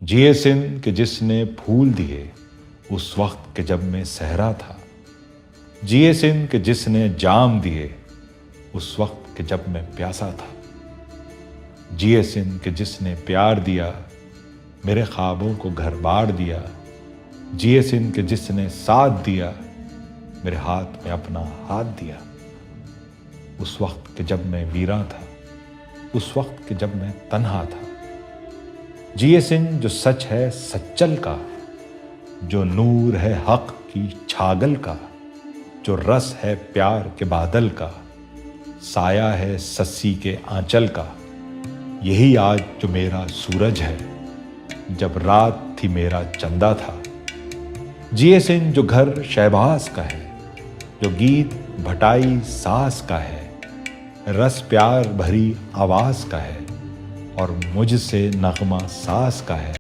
जिए सिंध के जिसने फूल दिए उस वक्त के जब मैं सहरा था। जिए सिंध के जिसने जाम दिए उस वक्त के जब मैं प्यासा था। जिए सिंध के जिसने प्यार दिया मेरे ख्वाबों को घर बार दिया। जिए सिंध के जिसने साथ दिया मेरे हाथ में अपना हाथ दिया। उस वक्त के जब मैं वीरा था, उस वक्त के जब मैं तन्हा था। जिए सिंध जो सच है सच्चल का, जो नूर है हक की छागल का, जो रस है प्यार के बादल का, साया है सस्सी के आंचल का। यही आज जो मेरा सूरज है, जब रात थी मेरा चंदा था। जिए सिंध जो घर शहबाज का है, जो गीत भटाई सास का है, रस प्यार भरी आवाज का है और मुझसे नगमा सास का है।